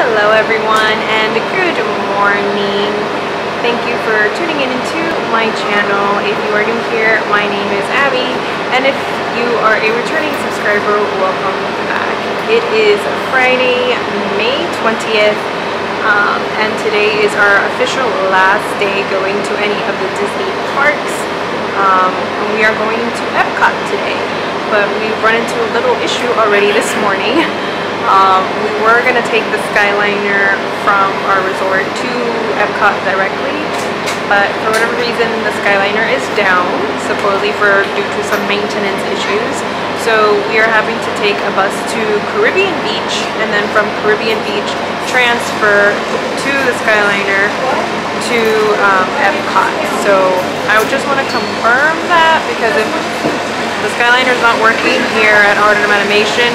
Hello everyone and good morning. Thank you for tuning in into my channel. If you are new here, my name is Abby, and if you are a returning subscriber, welcome back. It is Friday, May 20th, and today is our official last day going to any of the Disney parks. And we are going to Epcot today, but we've run into a little issue already this morning. We were going to take the Skyliner from our resort to Epcot directly, but for whatever reason the Skyliner is down, supposedly due to some maintenance issues. So we are having to take a bus to Caribbean Beach, and then from Caribbean Beach transfer to the Skyliner to Epcot. So I just want to confirm that, because if the Skyliner is not working here at Art of Animation,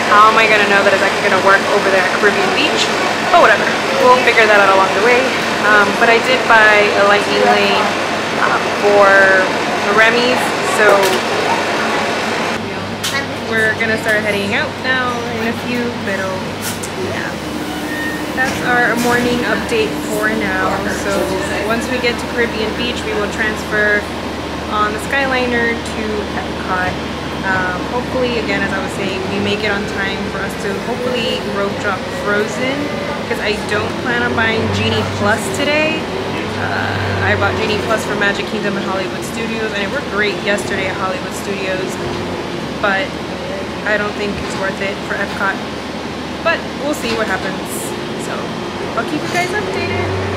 how am I going to know that it's actually going to work over there at Caribbean Beach? But whatever, we'll figure that out along the way. But I did buy a lightning lane for the Remys, so we're going to start heading out now in a few, but yeah. That's our morning update for now. So once we get to Caribbean Beach, we will transfer on the Skyliner to Epcot. Hopefully, again, as I was saying, we make it on time for us to hopefully rope drop Frozen, because I don't plan on buying Genie Plus today. I bought Genie Plus for Magic Kingdom and Hollywood Studios, and it worked great yesterday at Hollywood Studios, but I don't think it's worth it for Epcot. But we'll see what happens. So I'll keep you guys updated.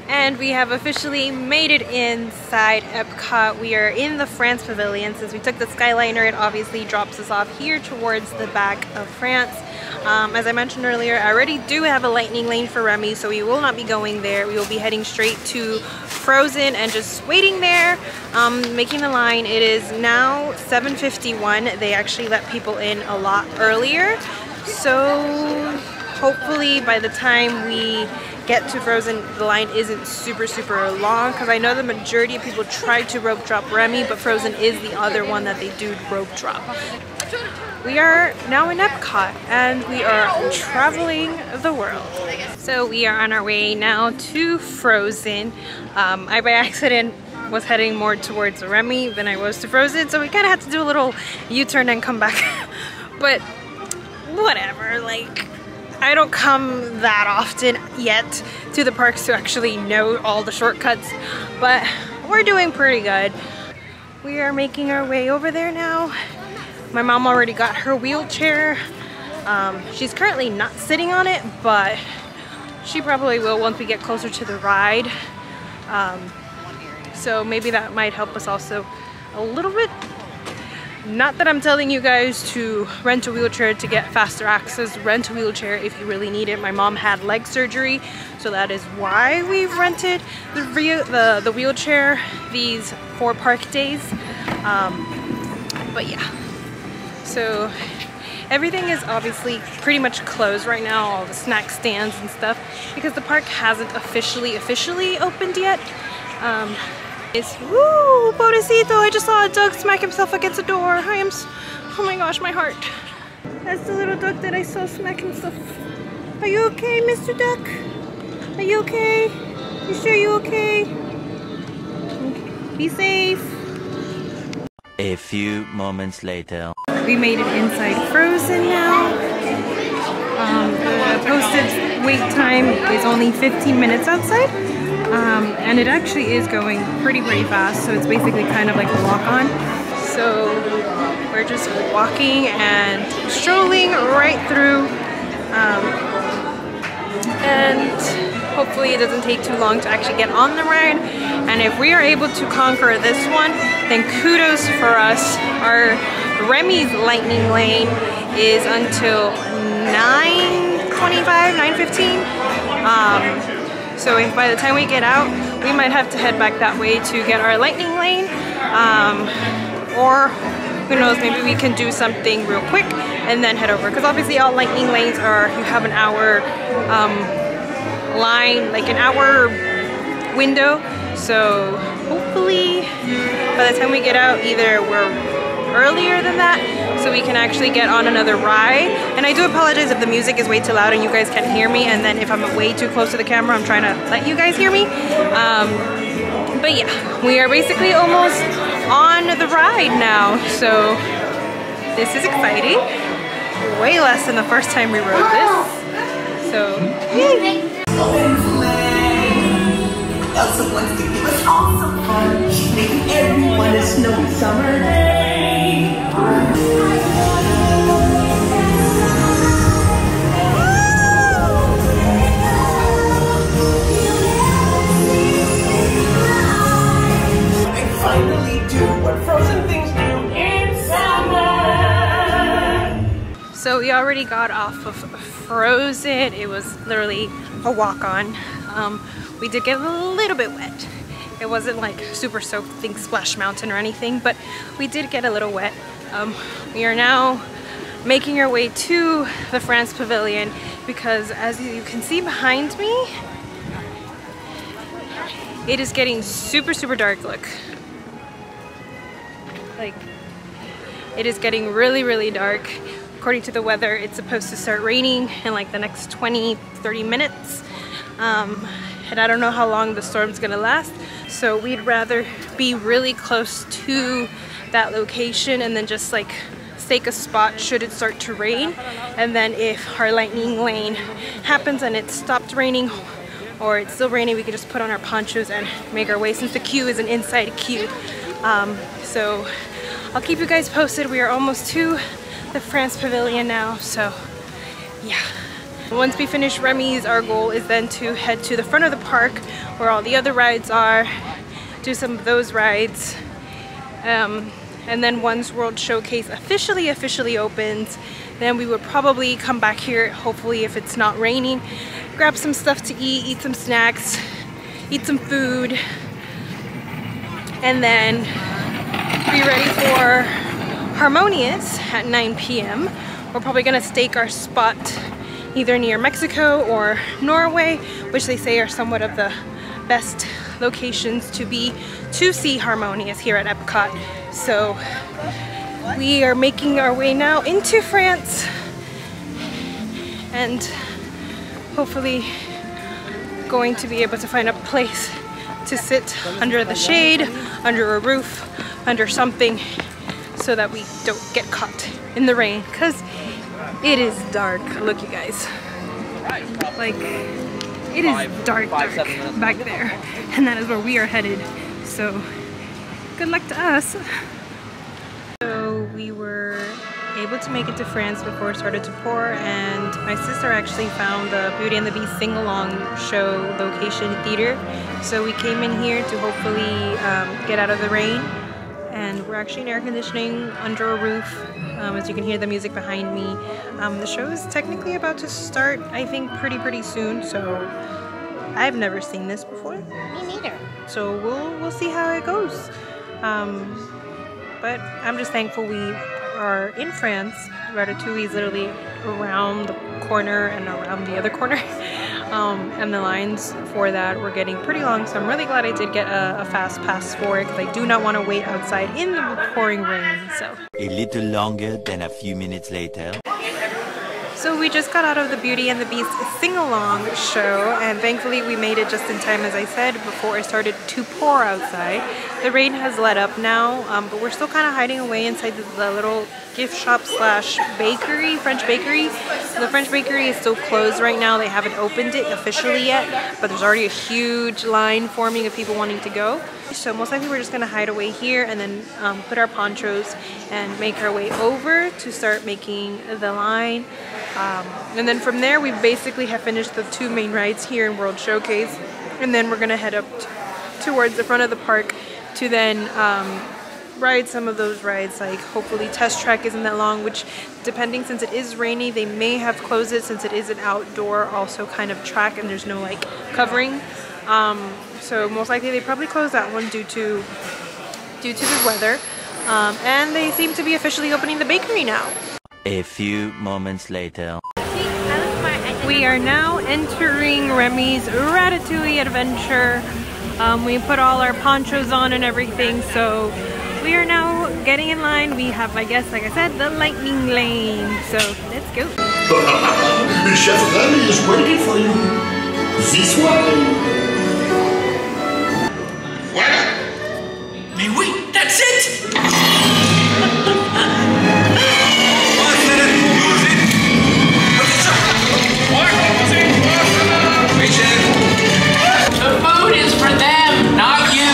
And we have officially made it inside Epcot. We are in the France Pavilion. Since we took the Skyliner, it obviously drops us off here towards the back of France. As I mentioned earlier, I already do have a lightning lane for Remys, so we will not be going there. We will be heading straight to Frozen and just waiting there, making the line. It is now 7:51. They actually let people in a lot earlier, so hopefully by the time we get to Frozen, the line isn't super long, because I know the majority of people try to rope drop Remy, but Frozen is the other one that they do rope drop. We are now in Epcot and we are traveling the world. So we are on our way now to Frozen. I by accident was heading more towards Remy than I was to Frozen, so we kind of had to do a little U-turn and come back. But whatever, like, I don't come that often yet to the parks to actually know all the shortcuts, but we're doing pretty good. We are making our way over there now. My mom already got her wheelchair. She's currently not sitting on it, but she probably will once we get closer to the ride. So maybe that might help us also a little bit. Not that I'm telling you guys to rent a wheelchair to get faster access. Rent a wheelchair if you really need it. My mom had leg surgery, so that is why we've rented the wheelchair these 4 park days. But yeah, so everything is obviously pretty much closed right now, all the snack stands and stuff, because the park hasn't officially opened yet. Woo, pobrecito, I just saw a dog smack himself against the door. Oh my gosh, my heart. That's the little dog that I saw smack himself. Are you okay, Mr. Duck? Are you okay? You sure you're okay? Be safe. A few moments later. We made it inside Frozen now. The posted wait time is only 15 minutes outside. And it actually is going pretty fast, so it's basically kind of like a walk-on. So we're just walking and strolling right through, and hopefully it doesn't take too long to actually get on the ride. And if we are able to conquer this one, then kudos for us. Our Remy's lightning lane is until 9:25, 9:15. So if by the time we get out, we might have to head back that way to get our lightning lane, or who knows, maybe we can do something real quick and then head over, because obviously all lightning lanes are, you have an hour line, like an hour window. So hopefully by the time we get out, either we're earlier than that so we can actually get on another ride. And I do apologize if the music is way too loud and you guys can't hear me, and then if I'm way too close to the camera, I'm trying to let you guys hear me. But yeah, we are basically almost on the ride now, so this is exciting. Way less than the first time we rode this. So yay! Elsa wants to give us all some fun, making everyone a snowy summer day. They finally do what frozen things do in summer. So we already got off of Frozen. It was literally a walk-on. We did get a little bit wet. It wasn't like super soaked, think Splash Mountain or anything, but we did get a little wet. We are now making our way to the France Pavilion because, as you can see behind me, it is getting super dark. Look, like it is getting really dark. According to the weather, it's supposed to start raining in like the next 20-30 minutes. And I don't know how long the storm's gonna last, so we'd rather be really close to that location and then just like stake a spot should it start to rain. And then if our lightning lane happens and it stopped raining or it's still raining, we can just put on our ponchos and make our way, since the queue is an inside queue. So I'll keep you guys posted. We are almost to the France Pavilion now, so yeah. Once we finish Remys, our goal is then to head to the front of the park where all the other rides are, do some of those rides, and then once World Showcase officially opens, then we would probably come back here, hopefully if it's not raining, grab some stuff to eat some snacks, eat some food, and then be ready for Harmonious at 9 p.m. We're probably gonna stake our spot either near Mexico or Norway, which they say are somewhat of the best locations to see Harmonious here at Epcot. So we are making our way now into France and hopefully going to be able to find a place to sit under the shade, under a roof, under something, so that we don't get caught in the rain, because it is dark. Look, you guys, like it is dark back there, and that is where we are headed, so good luck to us. So we were able to make it to France before it started to pour, and my sister actually found the Beauty and the Beast sing-along show location theater, so we came in here to hopefully get out of the rain. And we're actually in air conditioning under a roof. As you can hear the music behind me. The show is technically about to start, I think, pretty soon. So I've never seen this before. Me neither. So we'll see how it goes. But I'm just thankful we are in France. Ratatouille is literally around the corner and around the other corner. And the lines for that were getting pretty long, so I'm really glad I did get a fast pass for it, because I do not want to wait outside in the pouring rain. So A little longer than a few minutes later. So we just got out of the Beauty and the Beast sing-along show, and thankfully we made it just in time, as I said, before it started to pour outside. The rain has let up now, but we're still kind of hiding away inside the little gift shop slash bakery, French bakery. So the French bakery is still closed right now. They haven't opened it officially yet, but there's already a huge line forming of people wanting to go. So most likely we're just gonna hide away here and then put our ponchos and make our way over to start making the line. And then from there, we basically have finished the two main rides here in World Showcase. And then we're gonna head up towards the front of the park to then ride some of those rides, like hopefully Test Track isn't that long, which depending, since it is rainy, they may have closed it since it is an outdoor also kind of track and there's no like covering. So most likely they probably closed that one due to the weather. And they seem to be officially opening the bakery now. A few moments later. We are now entering Remy's Ratatouille adventure. We put all our ponchos on and everything, so we are now getting in line. We have, I guess, like I said, the lightning lane. So let's go. Chef Remy is waiting for you. This way. Voilà. Mais oui, that's it! The food is for them, not you!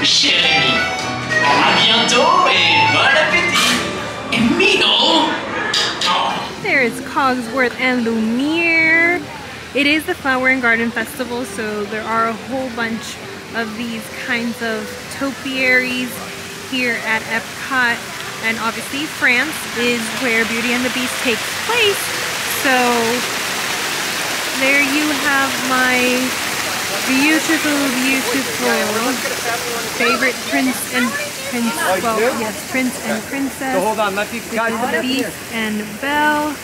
Chez Rémy. À bientôt et bon appétit. Et Mino. There's Cogsworth and Lumiere. It is the Flower and Garden Festival, so there are a whole bunch of these kinds of topiaries here at Epcot. And obviously France is where Beauty and the Beast takes place. So there you have my beautiful favorite prince and princess. So hold on, let me guys with the Beast and Belle.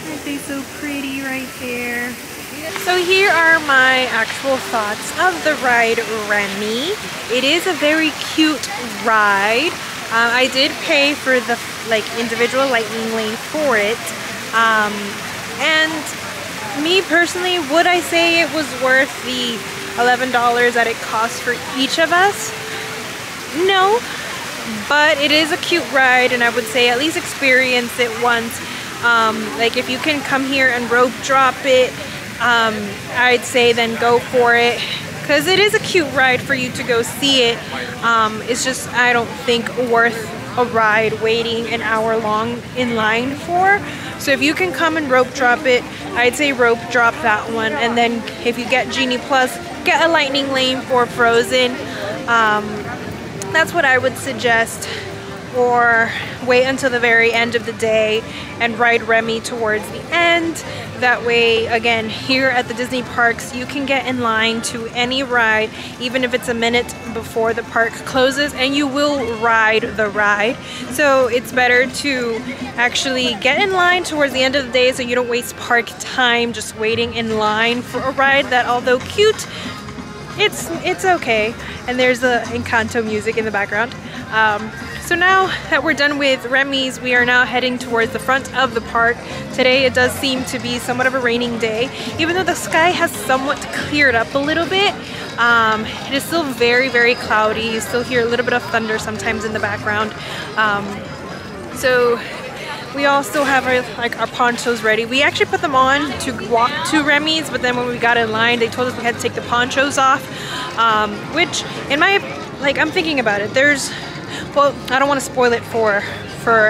Aren't they so pretty right there? So here are my actual thoughts of the ride Remy. It is a very cute ride. I did pay for the individual lightning lane for it. And me personally, would I say it was worth the $11 that it costs for each of us? No, but it is a cute ride, and I would say at least experience it once. Like if you can come here and rope drop it, I'd say then go for it, because it is a cute ride for you to go see it. It's just, I don't think worth a ride waiting an hour long in line for. So if you can come and rope drop it, I'd say rope drop that one. And then if you get Genie Plus, get a lightning lane for Frozen. That's what I would suggest. Or wait until the very end of the day and ride Remy towards the end. That way, again, here at the Disney parks, you can get in line to any ride, even if it's a minute before the park closes, and you will ride the ride. So it's better to actually get in line towards the end of the day so you don't waste park time just waiting in line for a ride that, although cute, it's okay. And there's the Encanto music in the background. So now that we're done with Remy's, we are now heading towards the front of the park. Today it does seem to be somewhat of a raining day. Even though the sky has somewhat cleared up a little bit, it is still very, very cloudy. You still hear a little bit of thunder sometimes in the background. So we all still have our ponchos ready. We actually put them on to walk to Remy's, but then when we got in line, they told us we had to take the ponchos off, which in my, I'm thinking about it. Well, I don't want to spoil it for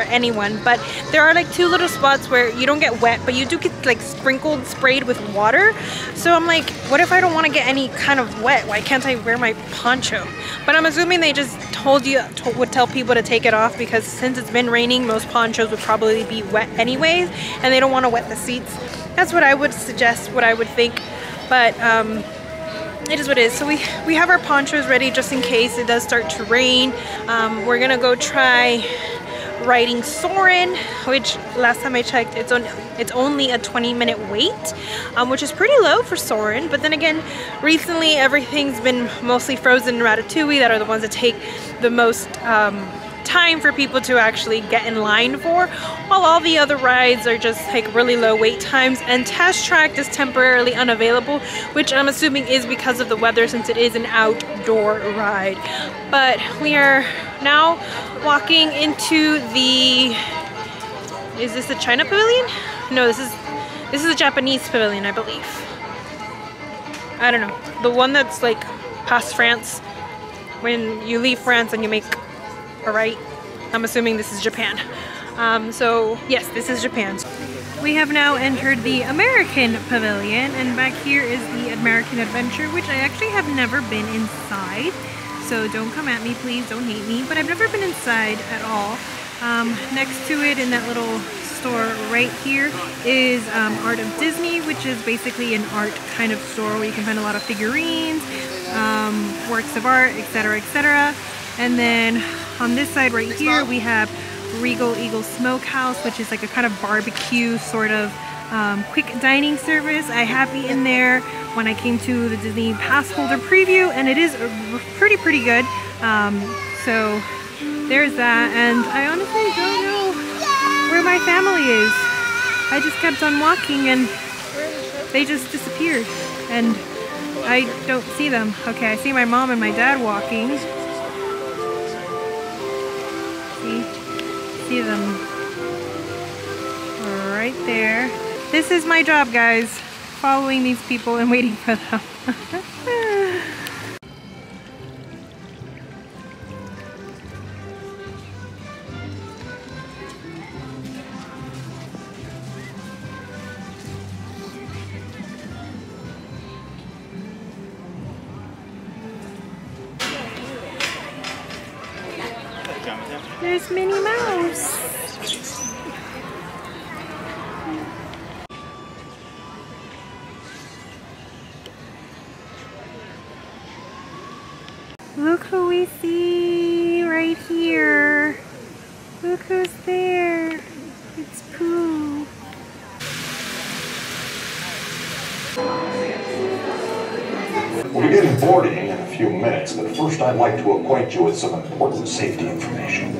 anyone, but there are two little spots where you don't get wet, but you do get sprayed with water. So I'm like, what if I don't want to get any kind of wet? Why can't I wear my poncho? But I'm assuming they just would tell people to take it off, because since it's been raining, most ponchos would probably be wet anyways, and they don't want to wet the seats. That's what I would suggest, what I would think. But it is what it is. So we have our ponchos ready just in case it does start to rain. We're gonna go try riding Soarin', which last time I checked, it's only a 20-minute wait, which is pretty low for Soarin'. But then again, recently everything's been mostly Frozen and Ratatouille that are the ones that take the most time for people to actually get in line for, while all the other rides are just like really low wait times. And Test Track is temporarily unavailable, which I'm assuming is because of the weather, since it is an outdoor ride. But we are now walking into the, is this the China Pavilion? No, this is a Japanese pavilion, I believe. I don't know, the one that's like past France, when you leave France and you make a right. I'm assuming this is Japan. So yes, this is Japan. We have now entered the American Pavilion, and back here is the American Adventure, which I actually have never been inside. So don't come at me, please, don't hate me, but I've never been inside at all. Next to it in that little store right here is Art of Disney, which is basically an art kind of store where you can find a lot of figurines, works of art, etc., etc. And then on this side right here we have Regal Eagle Smokehouse, which is like a kind of barbecue sort of quick dining service. I have eaten there when I came to the Disney Pass Holder preview, and it is pretty good. So there's that, and I honestly don't know where my family is. I just kept on walking and they just disappeared, and I don't see them. Okay, I see my mom and my dad walking. See them right there. This is my job, guys, following these people and waiting for them. There's Minnie Mouse. Look who we see right here. Look who's there. It's Pooh. We'll begin boarding in a few minutes, but first I'd like to acquaint you with some important safety information.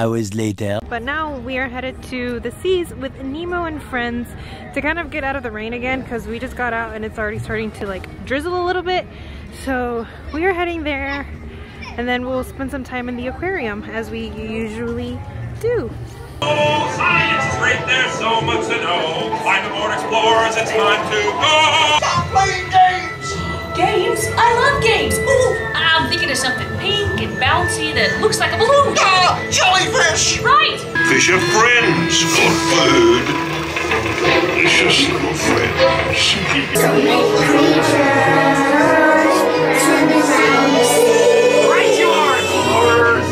hours later. But now we are headed to the seas with Nemo and Friends to kind of get out of the rain again, because we just got out and it's already starting to like drizzle a little bit. So we are heading there, and then we'll spend some time in the aquarium as we usually do. Oh, science is great, there's so much to know. Climb aboard, explorers, it's time to go. Stop playing games! Games? I love games! Ooh, I'm thinking of something pink and bouncy that looks like a balloon. Ah, jellyfish! Right! Fish are friends, not food. Delicious little friends. Right you are, explorers.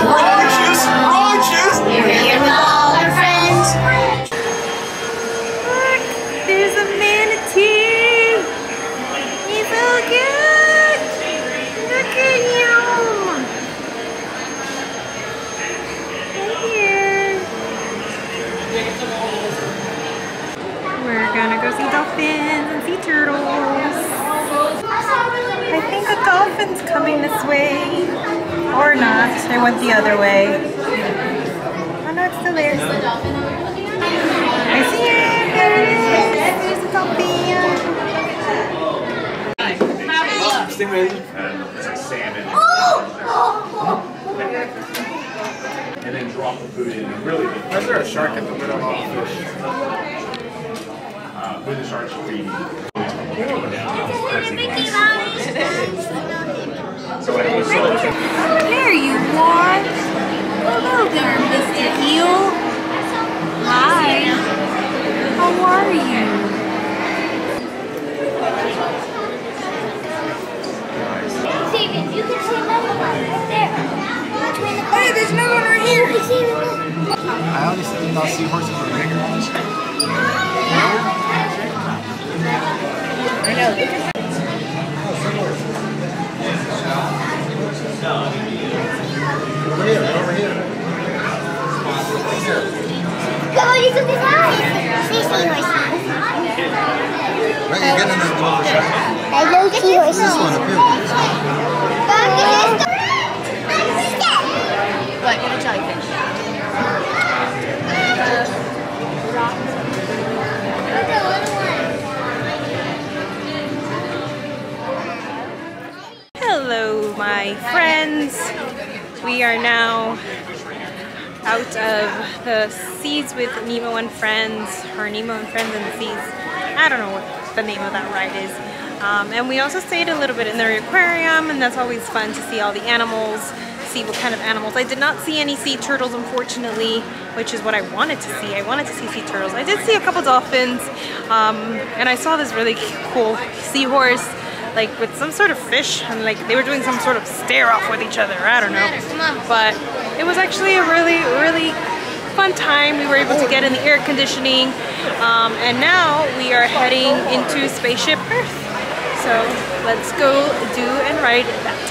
Roaches! Roaches! We're here with all our friends. Look, there's a manatee. He's so good. Look at him. Right here. We're gonna go see dolphins and sea turtles. I think a dolphin's coming this way. Or not. It went the other way. Oh no, it's still there. I see it. There it is. There's a dolphin. It's like salmon. And then drop the food in. Really, why is there a shark at the middle of all the fish? When the shark's feeding. So There you are. Hello there, Mr. Eel. Hi. How are you? Steven, you can see another one right there. Hey, there's another one right here. I always thought seahorses were bigger. I know. Over here. Go, you took his eyes. See seahorses. Right, you're getting another one. I know seahorses. This one up here. What? Get a jellyfish. Hello, my friends. We are now out of the seas with Nemo and Friends, or Nemo and Friends in the Seas. I don't know what the name of that ride is. And we also stayed a little bit in their aquarium, and that's always fun to see all the animals, see what kind of animals. I did not see any sea turtles, unfortunately, which is what I wanted to see. I wanted to see sea turtles. I did see a couple dolphins, and I saw this really cool seahorse, like with some sort of fish, and like they were doing some sort of stare off with each other. I don't know, but it was actually a really fun time. We were able to get in the air conditioning, and now we are heading into Spaceship Earth. So let's go do and ride that.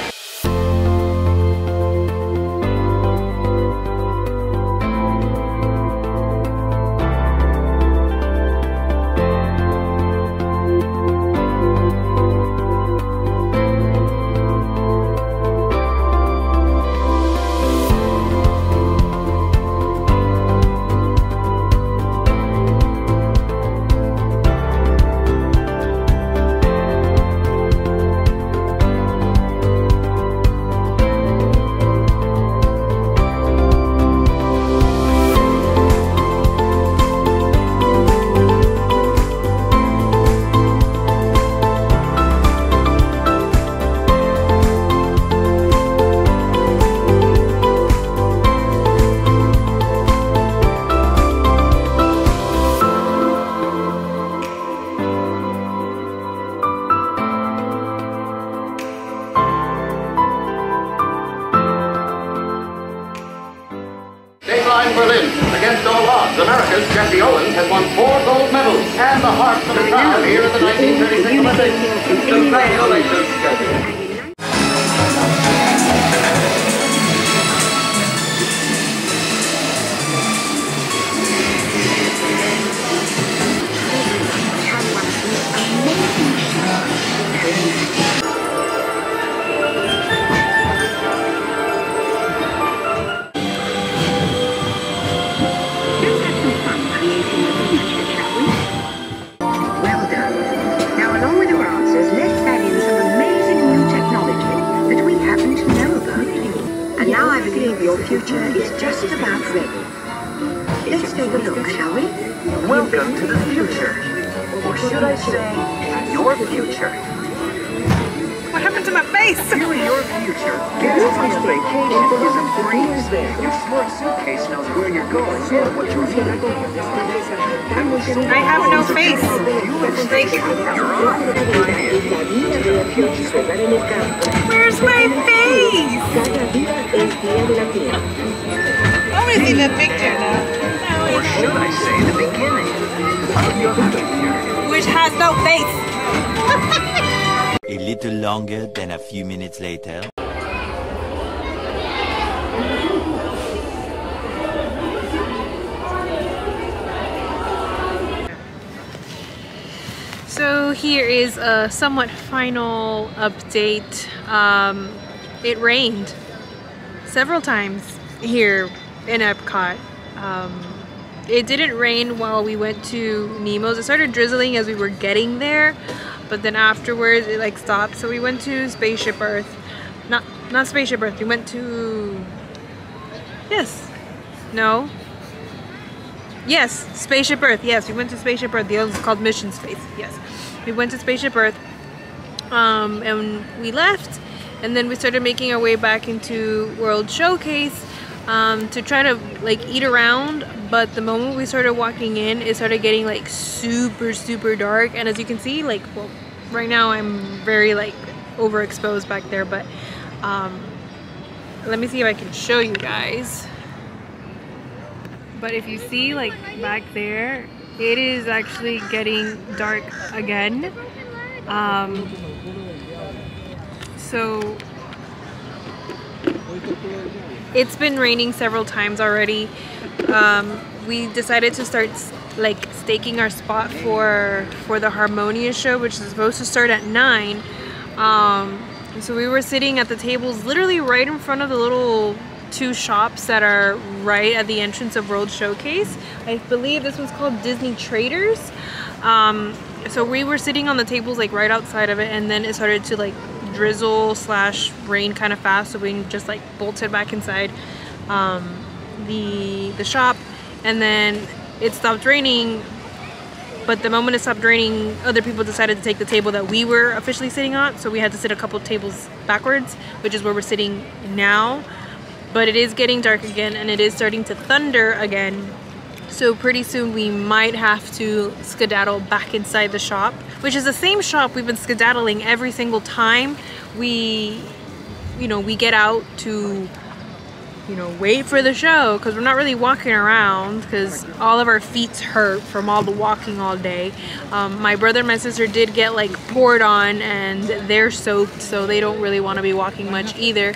Against all odds, America's Jesse Owens has won 4 gold medals and the hearts of the crowd here at the 1936 Olympics. Congratulations, Jesse. future is just about ready. Let's take a look, shall we? Welcome to the future. Or should I say, your future. What happened to my face? Here in your future, getting on a vacation is a breeze. Your smart suitcase knows where you're going and what you're doing. I have no face. Like, where's my face? Oh, is he the picture now? Or should I say the beginning of your future? Which has no face. A little longer than a few minutes later. So here is a somewhat final update. It rained several times here in Epcot. It didn't rain while we went to Nemo's. It started drizzling as we were getting there, but then afterwards it like stopped. So we went to Spaceship Earth. Not Spaceship Earth. We went to... Yes, Spaceship Earth. Yes, we went to Spaceship Earth. The other one's called Mission Space. Yes, we went to Spaceship Earth, and we left, and then we started making our way back into World Showcase to try to like eat around. But the moment we started walking in, it started getting like super dark, and as you can see, like, well, right now I'm very like overexposed back there, but let me see if I can show you guys. But if you see, like, back there, it is actually getting dark again. So it's been raining several times already. We decided to start like staking our spot for the Harmonious show, which is supposed to start at 9. So we were sitting at the tables literally right in front of the little 2 shops that are right at the entrance of World Showcase. I believe this one's called Disney Traders. So we were sitting on the tables like right outside of it, and then it started to like drizzle / rain kind of fast, so we just like bolted back inside the shop, and then it stopped raining. But the moment it stopped raining, other people decided to take the table that we were officially sitting on, so we had to sit a couple tables backwards, which is where we're sitting now. But it is getting dark again, and it is starting to thunder again. So pretty soon we might have to skedaddle back inside the shop, which is the same shop we've been skedaddling every single time we get out to, wait for the show, because we're not really walking around because all of our feet hurt from all the walking all day. My brother and my sister did get like poured on, and they're soaked, so they don't really want to be walking much either.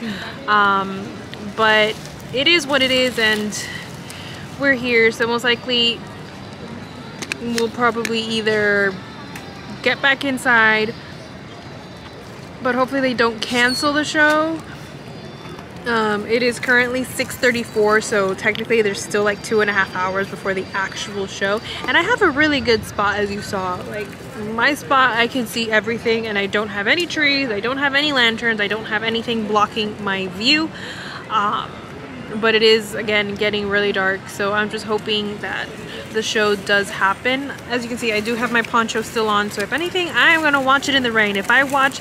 But it is what it is, and we're here, so most likely we'll probably either get back inside, but hopefully they don't cancel the show. It is currently 6:34, so technically there's still like 2.5 hours before the actual show, and I have a really good spot, as you saw. Like, my spot, I can see everything, and I don't have any trees, I don't have any lanterns, I don't have anything blocking my view. But it is, again, getting really dark, so I'm just hoping that the show does happen. As you can see, I do have my poncho still on, so if anything, I'm gonna watch it in the rain. If I watch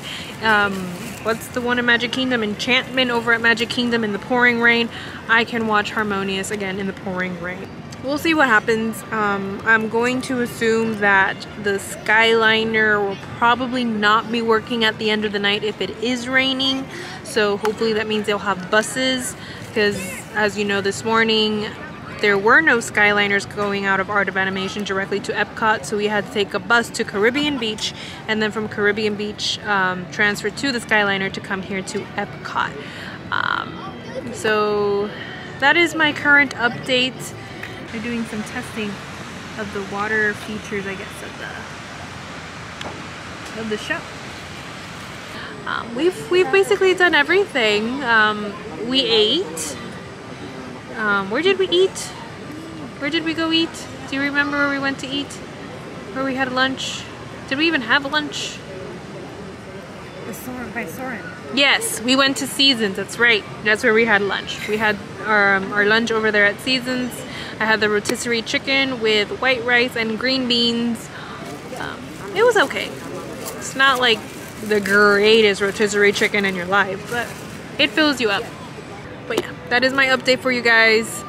what's the one in Magic Kingdom, Enchantment over at Magic Kingdom in the pouring rain, I can watch Harmonious again in the pouring rain. We'll see what happens. I'm going to assume that the Skyliner will probably not be working at the end of the night if it is raining, so hopefully that means they'll have buses, because as you know, this morning there were no Skyliners going out of Art of Animation directly to Epcot, so we had to take a bus to Caribbean Beach, and then from Caribbean Beach transfer to the Skyliner to come here to Epcot. So that is my current update. They're doing some testing of the water features, I guess, of the show. We've basically done everything. We ate. Where did we eat? Where did we go eat? Do you remember where we went to eat? Where we had lunch? Did we even have lunch? by Soren. Yes, we went to Seasons. That's right. That's where we had lunch. We had our lunch over there at Seasons. I had the rotisserie chicken with white rice and green beans. It was okay. It's not like the greatest rotisserie chicken in your life, but it fills you up. But yeah, that is my update for you guys.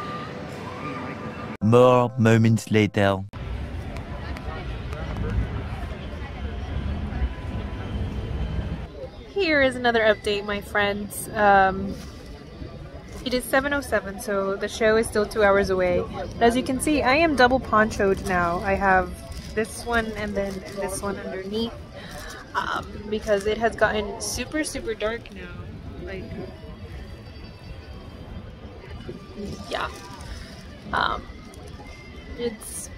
More moments later. Here is another update, my friends. It is 7:07, so the show is still 2 hours away. But as you can see, I am double ponchoed now. I have this one and then this one underneath because it has gotten super dark now. Like, yeah. It's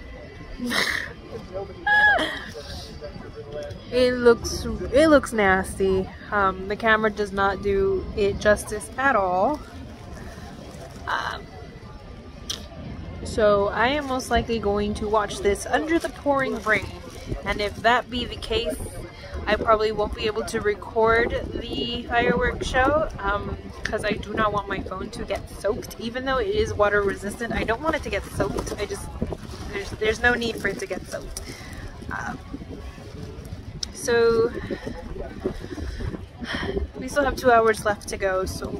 it looks nasty. The camera does not do it justice at all. So I am most likely going to watch this under the pouring rain, and if that be the case, I probably won't be able to record the fireworks show because I do not want my phone to get soaked. Even though it is water resistant, I don't want it to get soaked. There's no need for it to get soaked. So we still have 2 hours left to go, so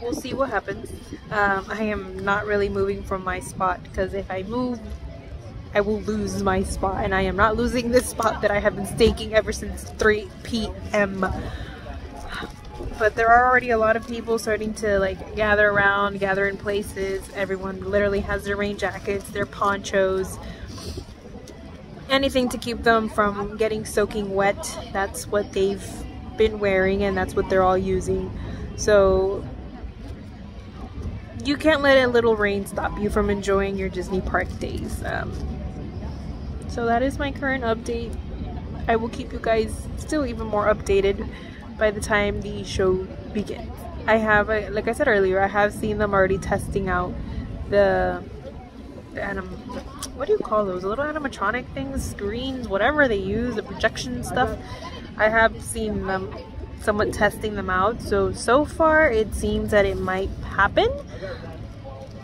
we'll see what happens. I am not really moving from my spot because if I move, I will lose my spot, and I am not losing this spot that I have been staking ever since 3 p.m. But there are already a lot of people starting to like gather around, gather in places. Everyone literally has their rain jackets, their ponchos, anything to keep them from getting soaking wet. That's what they've been wearing, and that's what they're all using. So you can't let a little rain stop you from enjoying your Disney park days. So that is my current update. I will keep you guys still even more updated by the time the show begins. I have, like I said earlier, I have seen them already testing out the what do you call those? The little animatronic things, screens, whatever they use, the projection stuff. I have seen them somewhat testing them out. So far it seems that it might happen.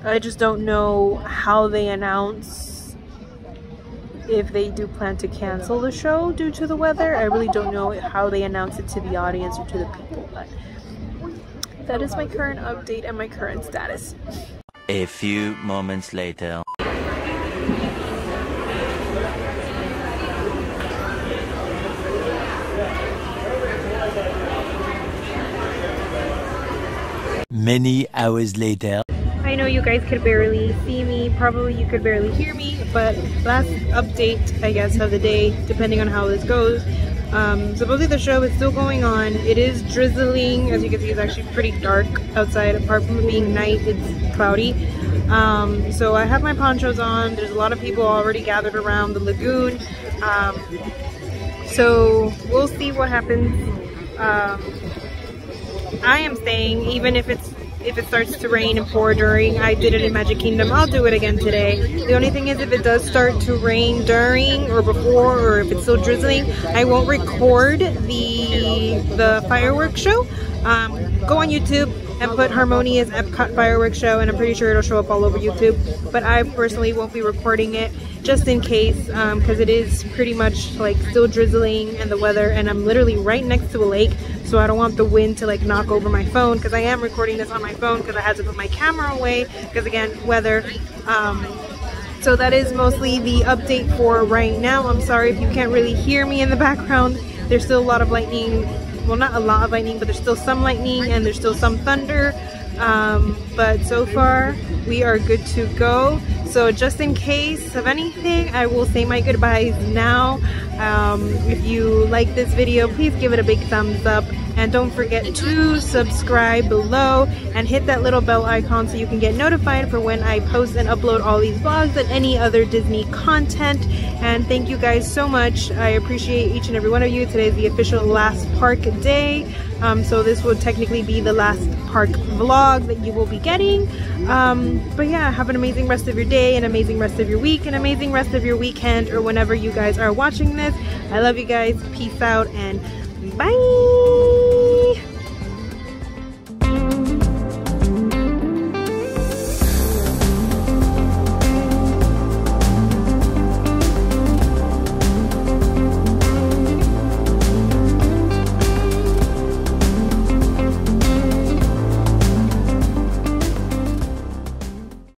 I just don't know how they announce if they do plan to cancel the show due to the weather. I really don't know how they announce it to the audience or to the people, but that is my current update and my current status. A few moments later. Many hours later. I know you guys could barely see me, probably you could barely hear me, but last update, I guess, of the day, depending on how this goes. Supposedly the show is still going on. It is drizzling. As you can see, it's actually pretty dark outside. Apart from it being night, it's cloudy. So I have my ponchos on. There's a lot of people already gathered around the lagoon. So we'll see what happens. I am staying, even if it starts to rain and pour during. I did it in Magic Kingdom. I'll do it again today. The only thing is, if it does start to rain during or before, or if it's still drizzling, I won't record the fireworks show. Go on YouTube and put Harmonious Epcot fireworks show, and I'm pretty sure it'll show up all over YouTube. But I personally won't be recording it, just in case, because it is pretty much like still drizzling and the weather, and I'm literally right next to a lake, so I don't want the wind to like knock over my phone, because I am recording this on my phone because I had to put my camera away because, again, weather. So that is mostly the update for right now. I'm sorry if you can't really hear me in the background. There's still a lot of lightning. Well, not a lot of lightning, but there's still some lightning and there's still some thunder. But so far we are good to go. So just in case of anything, I will say my goodbyes now. If you like this video, please give it a big thumbs up, and don't forget to subscribe below and hit that little bell icon so you can get notified for when I post and upload all these vlogs and any other Disney content. And thank you guys so much. I appreciate each and every one of you. Today is the official last park day, so this will technically be the last park vlog that you will be getting. But yeah, have an amazing rest of your day, an amazing rest of your week, an amazing rest of your weekend, or whenever you guys are watching this. I love you guys. Peace out and bye.